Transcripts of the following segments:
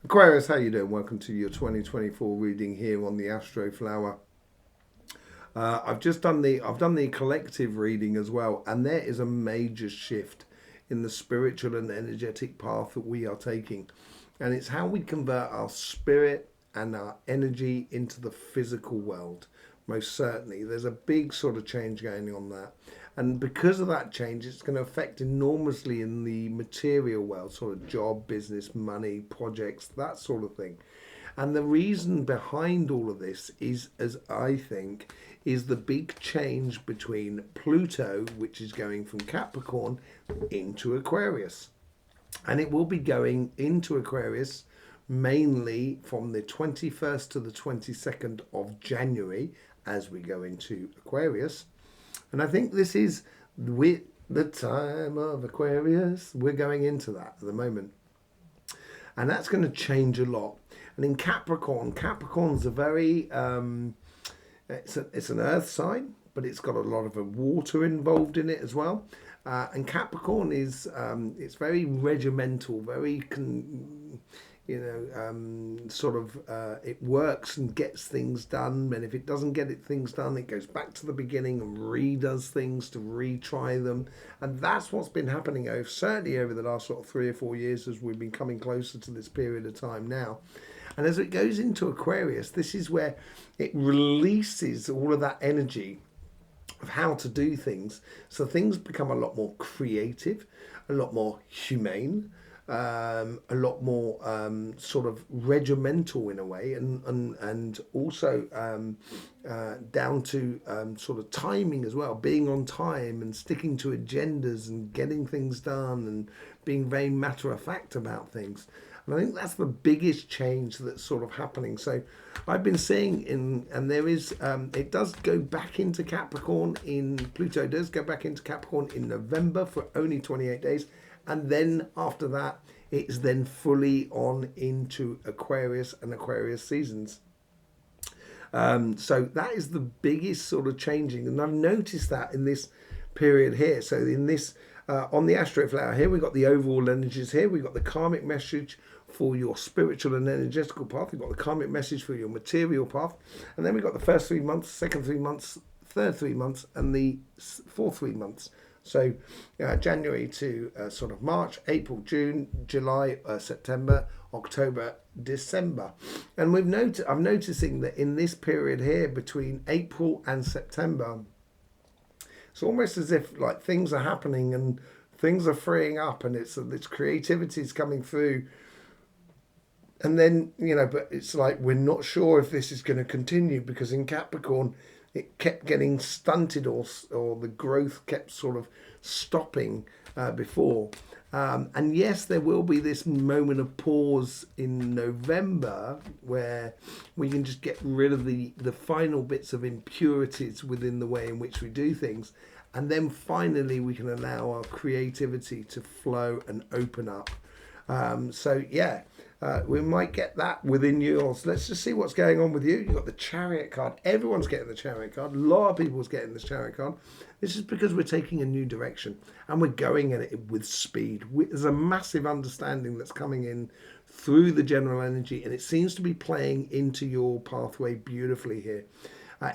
Aquarius, how you doing? Welcome to your 2024 reading here on the Astroflower. I've done the collective reading as well, and there is a major shift in the spiritual and energetic path that we are taking, and it's how we convert our spirit and our energy into the physical world. Most certainly, there's a big sort of change going on there, and because of that change, it's going to affect enormously in the material world, sort of job, business, money, projects, that sort of thing. And the reason behind all of this is, as I think, is the big change between Pluto, which is going from Capricorn into Aquarius. And it will be going into Aquarius mainly from the 21st to the 22nd of January as we go into Aquarius. And I think this is with the time of Aquarius. We're going into that at the moment. And that's going to change a lot. And in Capricorn, Capricorn's a very, it's an earth sign, but it's got a lot of water involved in it as well. And Capricorn is, it's very regimental, very, it works and gets things done. And if it doesn't get things done, it goes back to the beginning and redoes things to retry them. And that's what's been happening certainly over the last sort of 3 or 4 years as we've been coming closer to this period of time now. And as it goes into Aquarius, this is where it releases all of that energy of how to do things. So things become a lot more creative, a lot more humane, a lot more sort of regimental in a way, and also down to sort of timing as well, being on time and sticking to agendas and getting things done and being very matter of fact about things. And I think that's the biggest change that's sort of happening. So I've been seeing and there is, it does go back into Capricorn Pluto does go back into Capricorn in November for only 28 days. And then after that, it's then fully on into Aquarius and Aquarius seasons. So that is the biggest sort of changing. And I've noticed that in this period here. So in this, on the Astroflower here, we've got the overall energies here. We've got the karmic message for your spiritual and energetical path. We've got the karmic message for your material path. And then we've got the first 3 months, second 3 months, third 3 months, and the fourth 3 months. So January to sort of March, April, June, July, September, October, December. And I'm noticing that in this period here between April and September, it's almost as if like things are happening and things are freeing up and it's creativity is coming through. And then, but it's like we're not sure if this is going to continue because in Capricorn, it kept getting stunted or the growth kept sort of stopping before. And yes, there will be this moment of pause in November where we can just get rid of the final bits of impurities within the way in which we do things. And then finally, we can allow our creativity to flow and open up. We might get that within yours. Let's just see what's going on with you. You've got the Chariot card. Everyone's getting the Chariot card. A lot of people's getting this Chariot card. This is because we're taking a new direction and we're going at it with speed. There's a massive understanding that's coming in through the general energy, and it seems to be playing into your pathway beautifully here.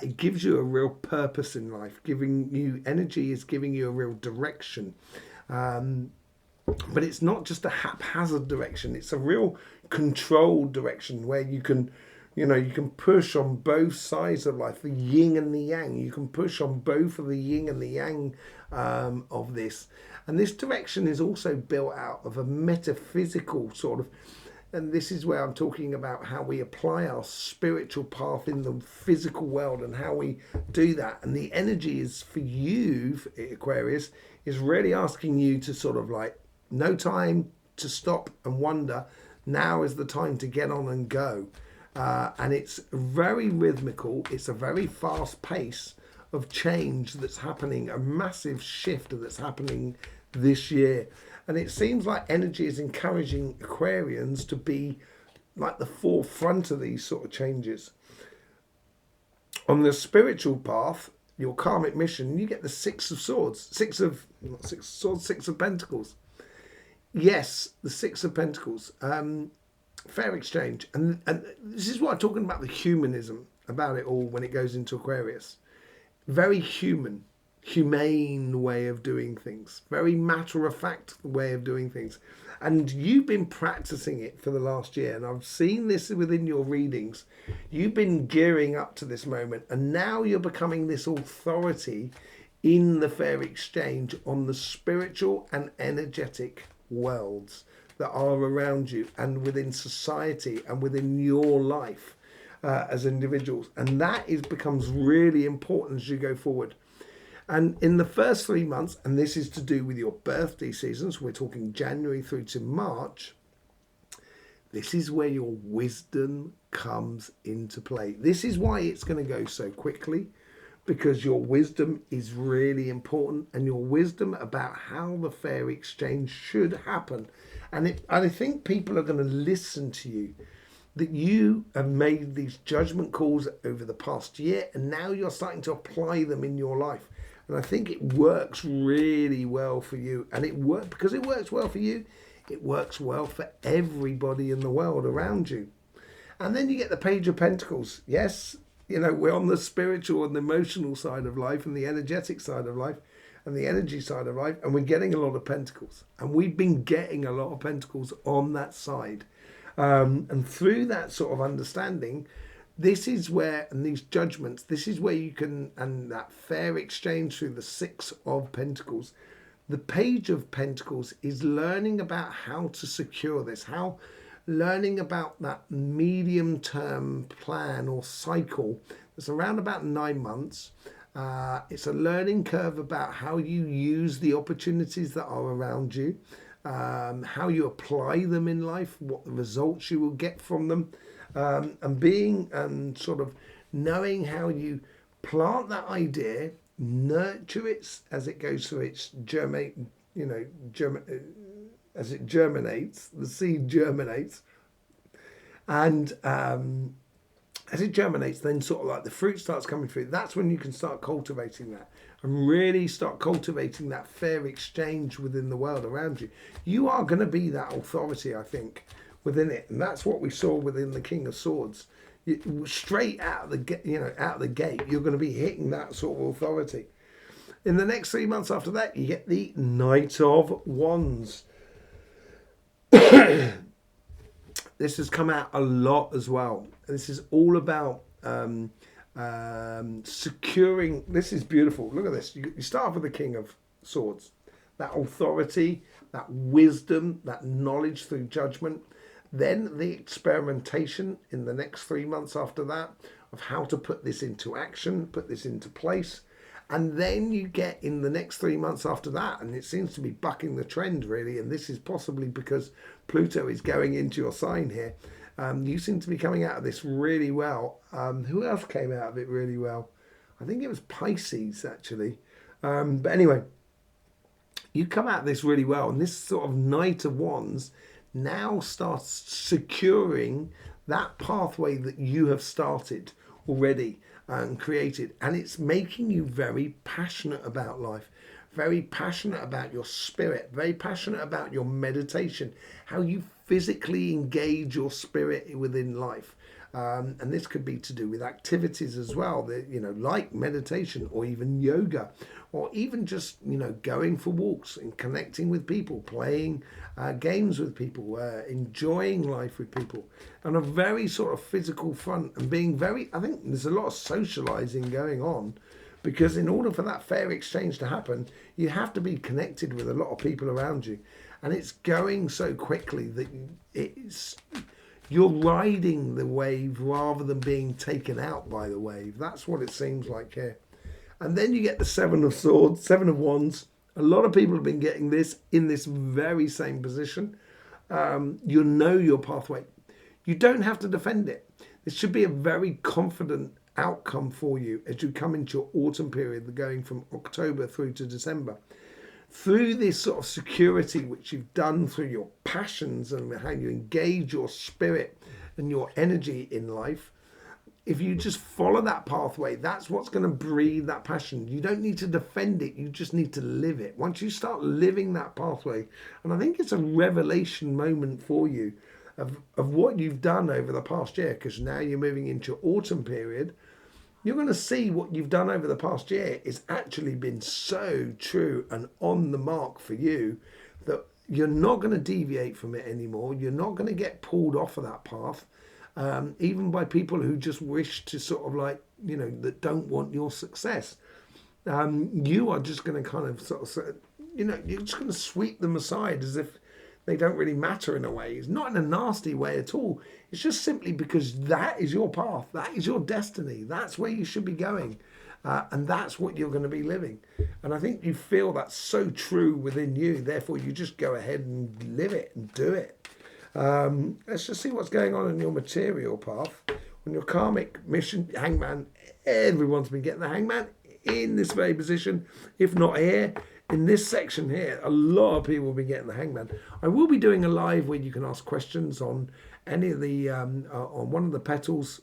It gives you a real purpose in life. Giving you energy is giving you a real direction. But it's not just a haphazard direction. It's a real controlled direction where you can push on both sides of life, the yin and the yang. You can push on both of the yin and the yang of this. And this direction is also built out of a metaphysical sort of, and this is where I'm talking about how we apply our spiritual path in the physical world and how we do that. And the energy is for you, Aquarius, is really asking you to sort of like, no time to stop and wonder. Now is the time to get on and go. And it's very rhythmical. It's a very fast pace of change that's happening, a massive shift that's happening this year. And it seems like energy is encouraging Aquarians to be like the forefront of these sort of changes. On the spiritual path, your karmic mission, you get the Six of Swords, Six of Pentacles. Yes, the Six of Pentacles. fair exchange, and this is what I'm talking about, the humanism about it all when it goes into Aquarius. Very humane way of doing things, very matter of fact way of doing things. And you've been practicing it for the last year, and I've seen this within your readings. You've been gearing up to this moment, and now you're becoming this authority in the fair exchange on the spiritual and energetic worlds that are around you and within society and within your life as individuals. And that becomes really important as you go forward. And in the first 3 months, and this is to do with your birthday seasons, we're talking January through to March, this is where your wisdom comes into play. This is why it's going to go so quickly, because your wisdom is really important, and your wisdom about how the fair exchange should happen. And I think people are going to listen to you, that you have made these judgment calls over the past year, and now you're starting to apply them in your life. And I think it works really well for you. And because it works well for you, it works well for everybody in the world around you. And then you get the Page of Pentacles. Yes, we're on the spiritual and the emotional side of life and the energetic side of life and the energy side of life. And we're getting a lot of Pentacles. And we've been getting a lot of Pentacles on that side. And through that sort of understanding, this is where, and these judgments, this is where you can, and that fair exchange through the Six of Pentacles. The Page of Pentacles is learning about how to secure this, learning about that medium-term plan or cycle that's around about 9 months. It's a learning curve about how you use the opportunities that are around you, how you apply them in life, what the results you will get from them. And being sort of knowing how you plant that idea, nurture it as it goes through its as it germinates, the seed germinates, and as it germinates, then sort of like the fruit starts coming through. That's when you can start cultivating that and really start cultivating that fair exchange within the world around you. You are going to be that authority, I think, within it, and that's what we saw within the King of Swords. Straight out of the gate, you're going to be hitting that sort of authority. In the next 3 months after that, you get the Knight of Wands. This has come out a lot as well. This is all about securing. This is beautiful. Look at this. You start off with the King of Swords, that authority, that wisdom, that knowledge through judgment. Then the experimentation in the next 3 months after that of how to put this into action, put this into place. And then you get in the next 3 months after that, and it seems to be bucking the trend really, and this is possibly because Pluto is going into your sign here. You seem to be coming out of this really well. Who else came out of it really well? I think it was Pisces actually. But anyway, you come out of this really well, and this sort of Knight of Wands now starts securing that pathway that you have started already and created, and it's making you very passionate about life, very passionate about your spirit, very passionate about your meditation, how you physically engage your spirit within life. And this could be to do with activities as well, like meditation or even yoga, or even just, going for walks and connecting with people, playing games with people, enjoying life with people on a very sort of physical front, and being very, I think there's a lot of socializing going on, because in order for that fair exchange to happen, you have to be connected with a lot of people around you. And it's going so quickly that you're riding the wave rather than being taken out by the wave. That's what it seems like here. And then you get the Seven of Swords, Seven of Wands. A lot of people have been getting this in this very same position. You know your pathway. You don't have to defend it. This should be a very confident outcome for you as you come into your autumn period, going from October through to December. Through this sort of security which you've done through your passions and how you engage your spirit and your energy in life, if you just follow that pathway, that's what's going to breed that passion. You don't need to defend it, you just need to live it. Once you start living that pathway, and I think it's a revelation moment for you of what you've done over the past year, because now you're moving into your autumn period. You're going to see what you've done over the past year is actually been so true and on the mark for you that you're not going to deviate from it anymore. You're not going to get pulled off of that path, even by people who just wish to sort of like, that don't want your success. You are just going to kind of sort of, you're just going to sweep them aside as if they don't really matter in a way. It's not in a nasty way at all. It's just simply because that is your path. That is your destiny. That's where you should be going. And that's what you're going to be living. And I think you feel that's so true within you. Therefore, you just go ahead and live it and do it. Let's just see what's going on in your material path. On your karmic mission, hangman, everyone's been getting the hangman in this very position. If not here, in this section here, a lot of people will be getting the hangman. I will be doing a live where you can ask questions on any of the on one of the petals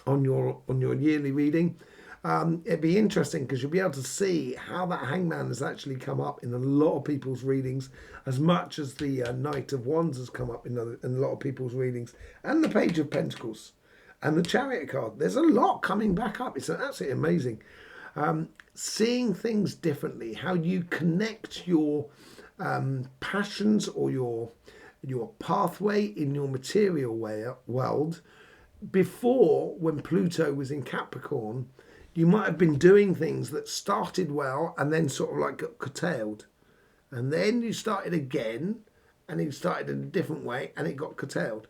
on your yearly reading. It'd be interesting because you'll be able to see how that hangman has actually come up in a lot of people's readings, as much as the Knight of Wands has come up in a lot of people's readings, and the Page of Pentacles and the Chariot card. There's a lot coming back up. It's absolutely amazing. Seeing things differently, how you connect your passions or your pathway in your material world. Before, when Pluto was in Capricorn, you might have been doing things that started well and then sort of like got curtailed, and then you started again and you started in a different way and it got curtailed.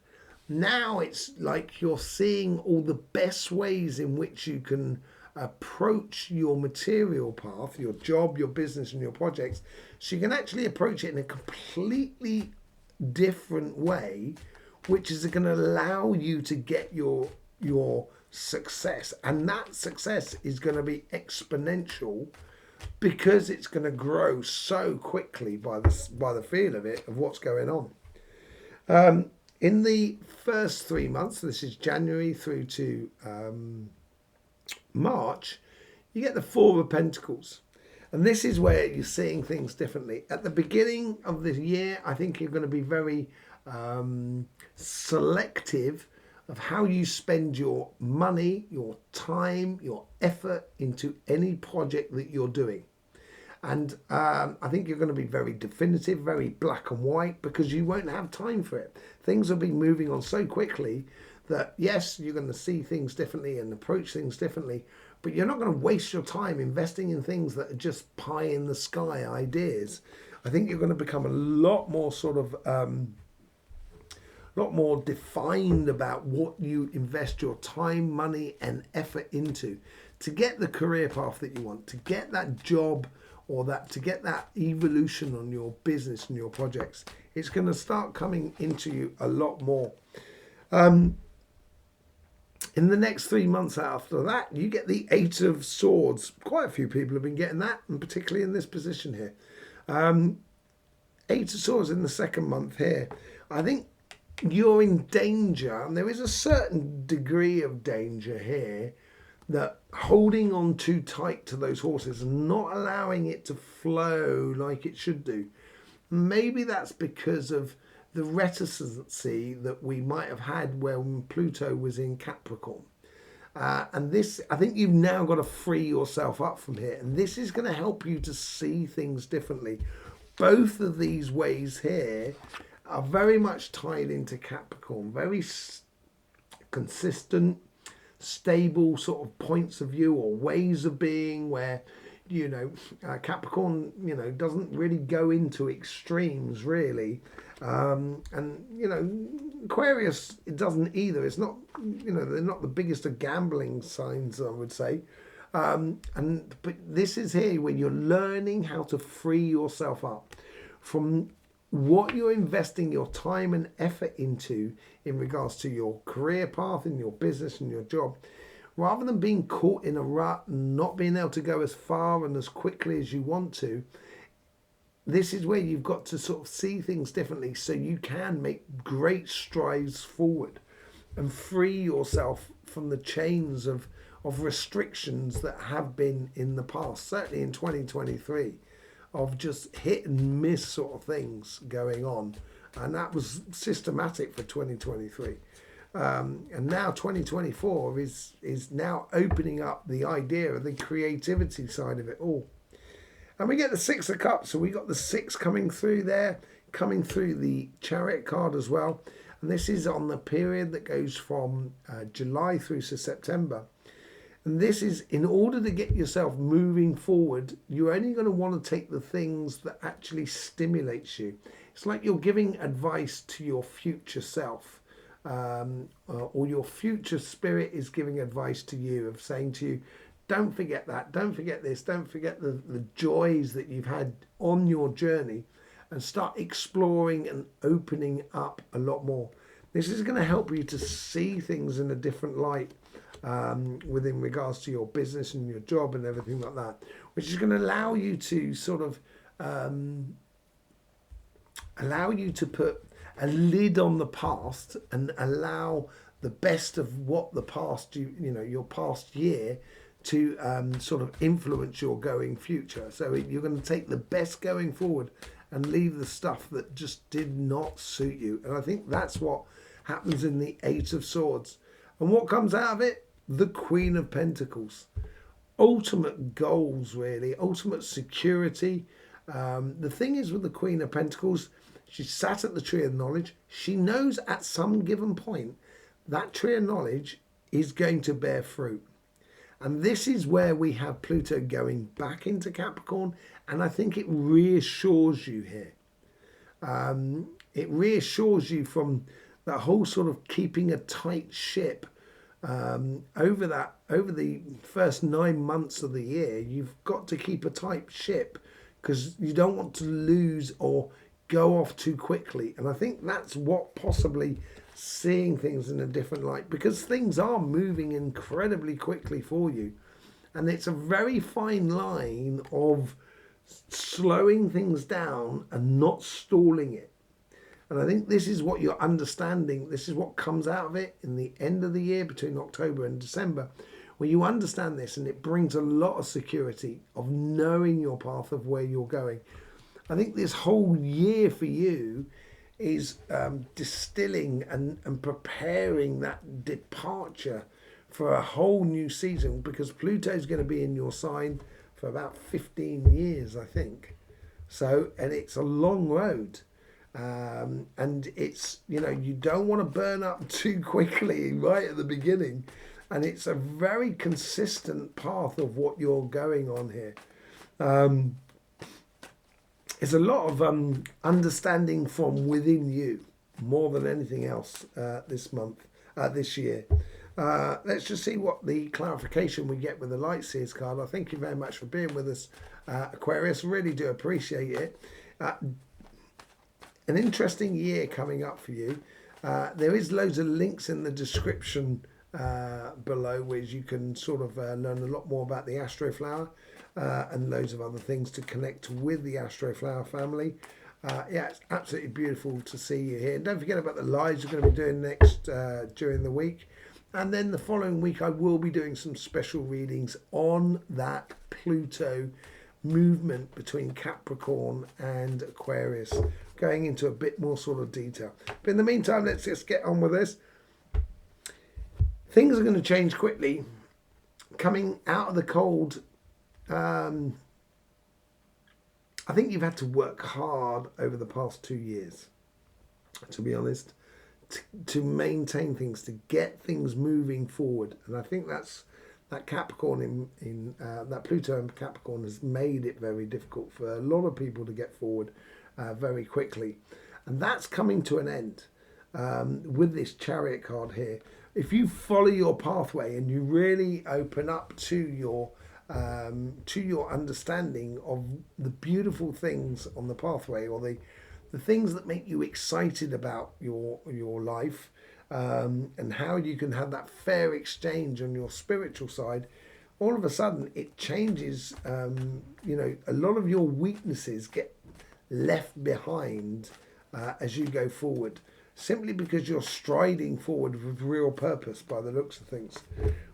Now it's like you're seeing all the best ways in which you can approach your material path, your job, your business and your projects, so you can actually approach it in a completely different way, which is going to allow you to get your success. And that success is going to be exponential because it's going to grow so quickly by the feel of it, of what's going on. In the first 3 months, this is January through to March, you get the Four of Pentacles. And this is where you're seeing things differently. At the beginning of the year, I think you're going to be very selective of how you spend your money, your time, your effort into any project that you're doing. And I think you're going to be very definitive, very black and white, because you won't have time for it. Things will be moving on so quickly that, yes, you're going to see things differently and approach things differently, but you're not going to waste your time investing in things that are just pie in the sky ideas. I think you're going to become a lot more sort of, lot more defined about what you invest your time, money and effort into to get the career path that you want, to get that job, or to get that evolution on your business and your projects. It's going to start coming into you a lot more. In the next 3 months after that, you get the Eight of Swords. Quite a few people have been getting that, and particularly in this position here. Eight of Swords in the second month here. I think you're in danger, and there is a certain degree of danger here, that holding on too tight to those horses and not allowing it to flow like it should do. Maybe that's because of the reticency that we might have had when Pluto was in Capricorn. And this, I think you've now got to free yourself up from here. And this is going to help you to see things differently. Both of these ways here are very much tied into Capricorn. Very consistent, stable sort of points of view or ways of being, where Capricorn doesn't really go into extremes really, and Aquarius, it doesn't either. It's not, they're not the biggest of gambling signs, I would say, but this is here where you're learning how to free yourself up from what you're investing your time and effort into in regards to your career path and your business and your job, rather than being caught in a rut and not being able to go as far and as quickly as you want to. This is where you've got to sort of see things differently so you can make great strides forward and free yourself from the chains of restrictions that have been in the past, certainly in 2023. Of just hit and miss sort of things going on. And that was systematic for 2023. And now 2024 is now opening up the idea of the creativity side of it all. And we get the Six of Cups, so we got the 6 coming through there, coming through the Chariot card as well. And this is on the period that goes from July through to September. And this is in order to get yourself moving forward, you're only going to want to take the things that actually stimulates you. It's like you're giving advice to your future self, or your future spirit is giving advice to you of saying to you, don't forget that, don't forget this, don't forget the joys that you've had on your journey, and start exploring and opening up a lot more. This is going to help you to see things in a different light, within regards to your business and your job and everything like that, which is going to allow you to sort of allow you to put a lid on the past and allow the best of what the past, your past year to sort of influence your going future. So you're going to take the best going forward and leave the stuff that just did not suit you. And I think that's what happens in the Eight of Swords. And what comes out of it? The Queen of Pentacles. Ultimate goals, really. Ultimate security. The thing is with the Queen of Pentacles, she sat at the Tree of Knowledge. She knows at some given point that Tree of Knowledge is going to bear fruit. And this is where we have Pluto going back into Capricorn. And I think it reassures you here. It reassures you from that whole sort of keeping a tight ship. Over the first 9 months of the year, you've got to keep a tight ship because you don't want to lose or go off too quickly. And I think that's what possibly seeing things in a different light, because things are moving incredibly quickly for you. And it's a very fine line of slowing things down and not stalling it. And I think this is what you're understanding. This is what comes out of it in the end of the year between October and December, where you understand this, and it brings a lot of security of knowing your path of where you're going. I think this whole year for you is distilling and preparing that departure for a whole new season, because Pluto is going to be in your sign for about 15 years, I think. So, and it's a long road. And it's, you don't want to burn up too quickly right at the beginning. And it's a very consistent path of what you're going on here. It's a lot of understanding from within you more than anything else this year. Let's just see what the clarification we get with the Light Seers card. I thank you very much for being with us, Aquarius. Really do appreciate it. An interesting year coming up for you. There is loads of links in the description below, where you can sort of learn a lot more about the Astroflower and loads of other things to connect with the Astroflower family. Yeah, it's absolutely beautiful to see you here. And don't forget about the lives we're going to be doing next during the week. And then the following week I will be doing some special readings on that Pluto movement between Capricorn and Aquarius, going into a bit more sort of detail. But in the meantime, let's just get on with this. Things are going to change quickly. Coming out of the cold, I think you've had to work hard over the past 2 years, to be honest, to maintain things, to get things moving forward. And I think that's that Capricorn that Pluto in Capricorn has made it very difficult for a lot of people to get forward very quickly. And that's coming to an end with this Chariot card here. If you follow your pathway and you really open up to your understanding of the beautiful things on the pathway, or the things that make you excited about your life, and how you can have that fair exchange on your spiritual side, all of a sudden it changes. A lot of your weaknesses get left behind as you go forward, simply because you're striding forward with real purpose by the looks of things.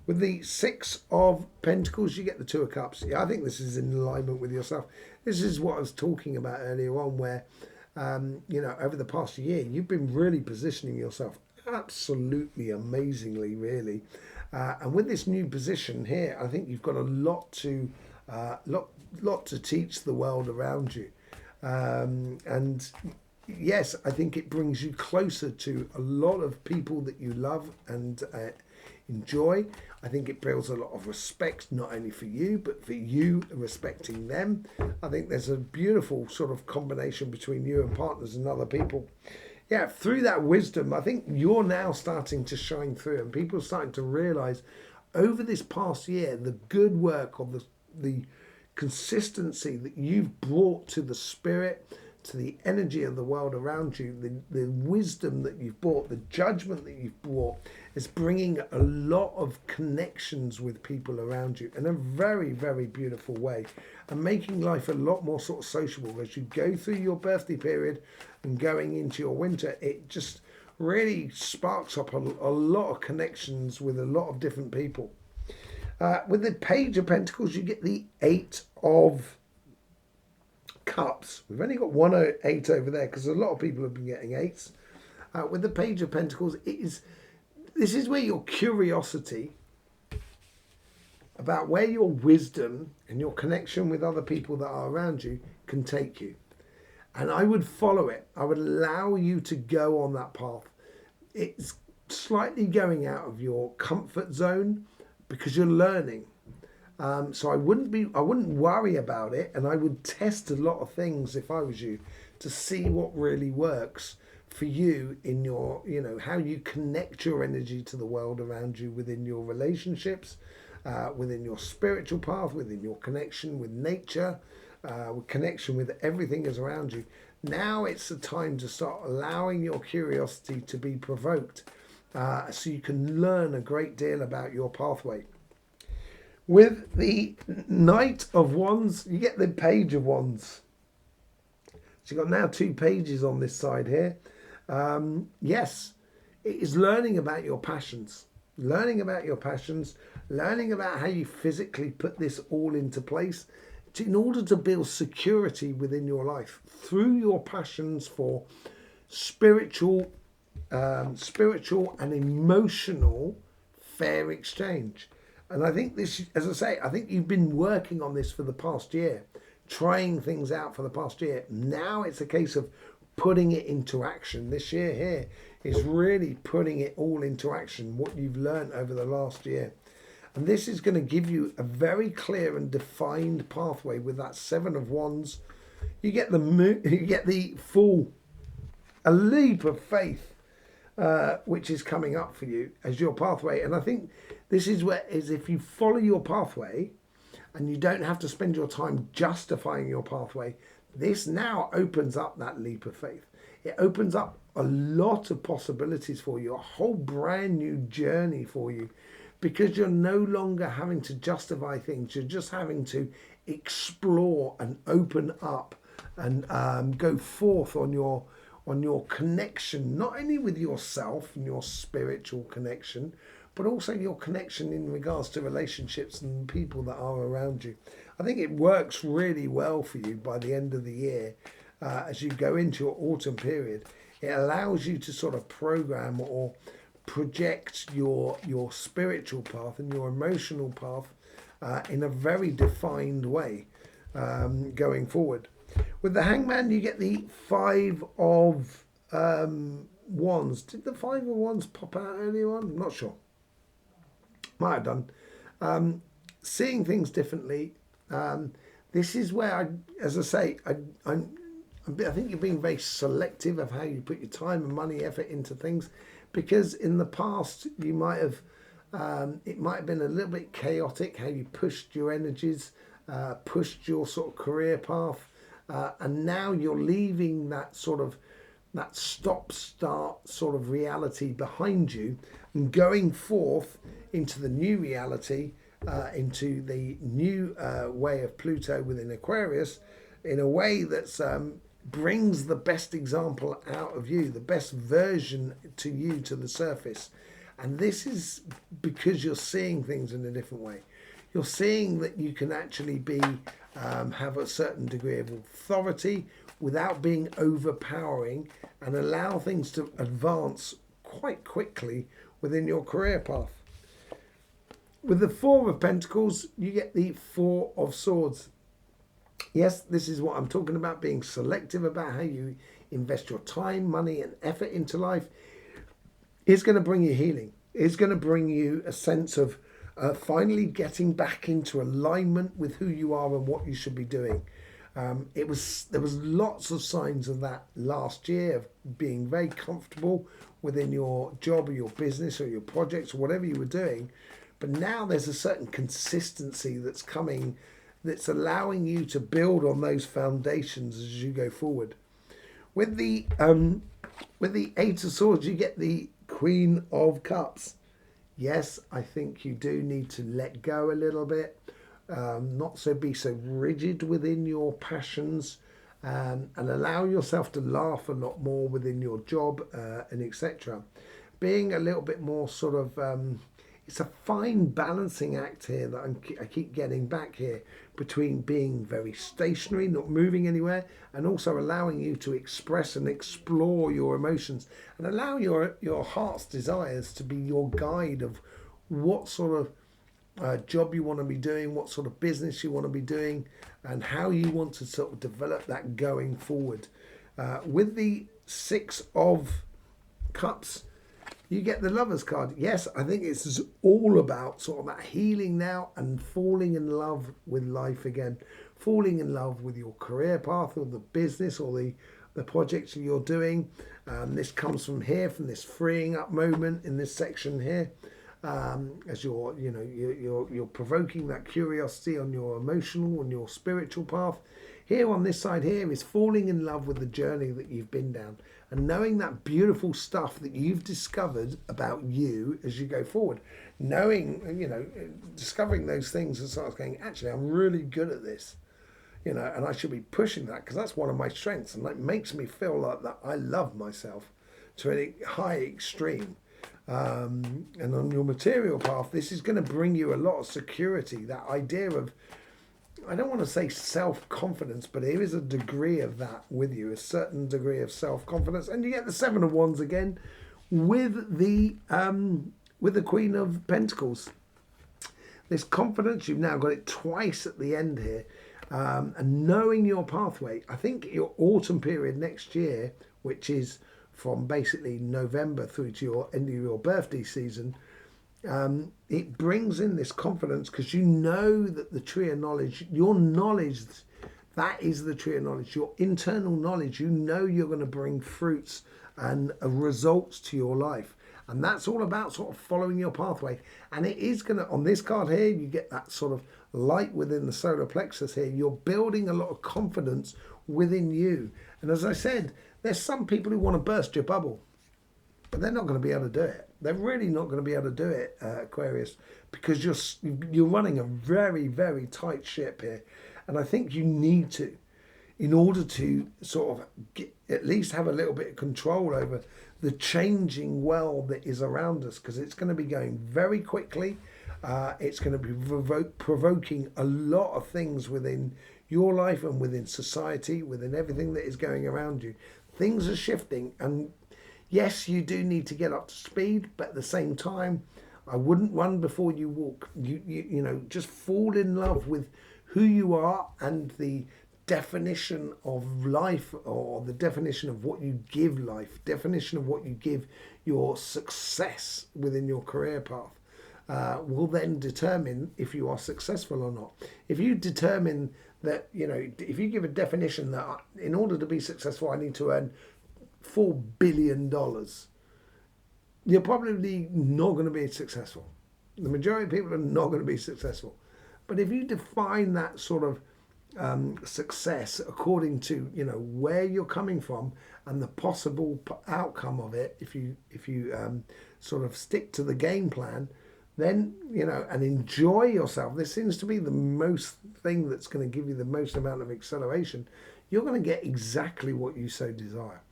With the Six of Pentacles, you get the Two of Cups. Yeah, I think this is in alignment with yourself. This is what I was talking about earlier on, where you know, over the past year, you've been really positioning yourself absolutely amazingly, really. And with this new position here, I think you've got a lot to lot to teach the world around you. And yes, I think it brings you closer to a lot of people that you love and enjoy. I think it builds a lot of respect, not only for you, but for you respecting them. I think there's a beautiful sort of combination between you and partners and other people. Yeah, through that wisdom, I think you're now starting to shine through, and people are starting to realize over this past year the good work of the consistency that you've brought to the spirit, to the energy of the world around you, the wisdom that you've brought, the judgment that you've brought is bringing a lot of connections with people around you in a very, very beautiful way, and making life a lot more sort of sociable as you go through your birthday period and going into your winter. It just really sparks up a lot of connections with a lot of different people. With the Page of Pentacles, you get the Eight of Cups. We've only got 108 over there because a lot of people have been getting eights. With the Page of Pentacles, this is where your curiosity about where your wisdom and your connection with other people that are around you can take you. And I would follow it. I would allow you to go on that path. It's slightly going out of your comfort zone because you're learning. So I wouldn't worry about it, and I would test a lot of things if I was you to see what really works for you in your, you know, how you connect your energy to the world around you within your relationships, within your spiritual path, within your connection with nature, connection with everything that's around you. Now it's the time to start allowing your curiosity to be provoked, so you can learn a great deal about your pathway. With the Knight of Wands, you get the Page of Wands. So you've got now 2 pages on this side here. Yes, it is learning about your passions. Learning about your passions, learning about how you physically put this all into place in order to build security within your life through your passions for spiritual and emotional fair exchange. And I think this, as I say, I think you've been working on this for the past year, trying things out for the past year. Now it's a case of putting it into action. This year here is really putting it all into action, what you've learned over the last year. And this is going to give you a very clear and defined pathway with that 7 of Wands. You get the Fool, a leap of faith, which is coming up for you as your pathway. And I think this is if you follow your pathway and you don't have to spend your time justifying your pathway, this now opens up that leap of faith. It opens up a lot of possibilities for you, a whole brand new journey for you, because you're no longer having to justify things. You're just having to explore and open up and go forth on your connection, not only with yourself and your spiritual connection, but also your connection in regards to relationships and people that are around you. I think it works really well for you by the end of the year. As you go into your autumn period, it allows you to sort of program or project your spiritual path and your emotional path in a very defined way going forward. With the Hangman, you get the 5 of Wands. Did the 5 of Wands pop out earlier on? I'm not sure. Might have done. Seeing things differently. This is where, as I say, I think you're being very selective of how you put your time and money, effort into things, because in the past you might have, it might have been a little bit chaotic how you pushed your energies, pushed your sort of career path, and now you're leaving that stop-start sort of reality behind you and going forth into the new reality, into the new way of Pluto within Aquarius, in a way that's brings the best example out of you, the best version to you to the surface. And this is because you're seeing things in a different way. You're seeing that you can actually be have a certain degree of authority without being overpowering, and allow things to advance quite quickly within your career path. With the Four of Pentacles, you get the Four of Swords. Yes, this is what I'm talking about, being selective about how you invest your time, money, and effort into life. It's going to bring you healing. It's going to bring you a sense of finally getting back into alignment with who you are and what you should be doing. There was lots of signs of that last year, of being very comfortable within your job or your business or your projects or whatever you were doing. But now there's a certain consistency that's coming, that's allowing you to build on those foundations as you go forward. With the Eight of Swords, you get the Queen of Cups. Yes, I think you do need to let go a little bit, not be so rigid within your passions, and allow yourself to laugh a lot more within your job and etc. Being a little bit more sort of, it's a fine balancing act here that I keep getting back here, between being very stationary, not moving anywhere, and also allowing you to express and explore your emotions, and allow your heart's desires to be your guide of what sort of job you want to be doing, what sort of business you want to be doing, and how you want to sort of develop that going forward. With the Six of Cups, you get the Lover's card. Yes, I think it's all about sort of that healing now and falling in love with life again. Falling in love with your career path or the business or the projects that you're doing. This comes from here, from this freeing up moment in this section here. As you're provoking that curiosity on your emotional and your spiritual path. Here on this side here is falling in love with the journey that you've been down, and knowing that beautiful stuff that you've discovered about you as you go forward. Knowing, discovering those things and sort of going, actually, I'm really good at this, and I should be pushing that, because that's one of my strengths, and it makes me feel like that I love myself to a high extreme. And on your material path, this is going to bring you a lot of security, that idea of, I don't want to say self-confidence, but there is a degree of that with you, a certain degree of self-confidence. And you get the Seven of Wands again with the Queen of Pentacles. This confidence, you've now got it twice at the end here. And knowing your pathway, I think your autumn period next year, which is from basically November through to your end of your birthday season, it brings in this confidence, because you know that the tree of knowledge, your knowledge, that is the tree of knowledge, your internal knowledge, you're going to bring fruits and results to your life. And that's all about sort of following your pathway. And it is going to, on this card here, you get that sort of light within the solar plexus here. You're building a lot of confidence within you. And as I said, there's some people who want to burst your bubble, but they're not going to be able to do it. They're really not going to be able to do it, Aquarius, because you're running a very, very tight ship here. And I think you need to, in order to sort of at least have a little bit of control over the changing world that is around us, because it's going to be going very quickly. It's going to be provoking a lot of things within your life and within society, within everything that is going around you. Things are shifting, and yes, you do need to get up to speed, but at the same time, I wouldn't run before you walk. You just fall in love with who you are and the definition of life, or the definition of what you give life, definition of what you give your success within your career path, will then determine if you are successful or not. If you determine that, if you give a definition that in order to be successful, I need to earn $4 billion, you're probably not going to be successful. The majority of people are not going to be successful. But if you define that sort of success according to where you're coming from and the possible outcome of it, if you sort of stick to the game plan, then and enjoy yourself, this seems to be the most thing that's going to give you the most amount of acceleration. You're going to get exactly what you so desire.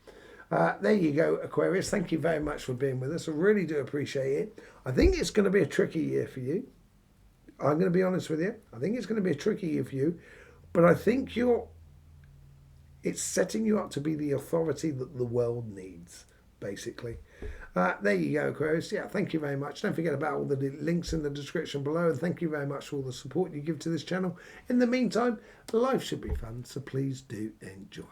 There you go, Aquarius. Thank you very much for being with us. I really do appreciate it. I think it's going to be a tricky year for you. I'm going to be honest with you. I think it's going to be a tricky year for you. But I think It's setting you up to be the authority that the world needs, basically. There you go, Aquarius. Yeah, thank you very much. Don't forget about all the links in the description below, and thank you very much for all the support you give to this channel. In the meantime, life should be fun, so please do enjoy.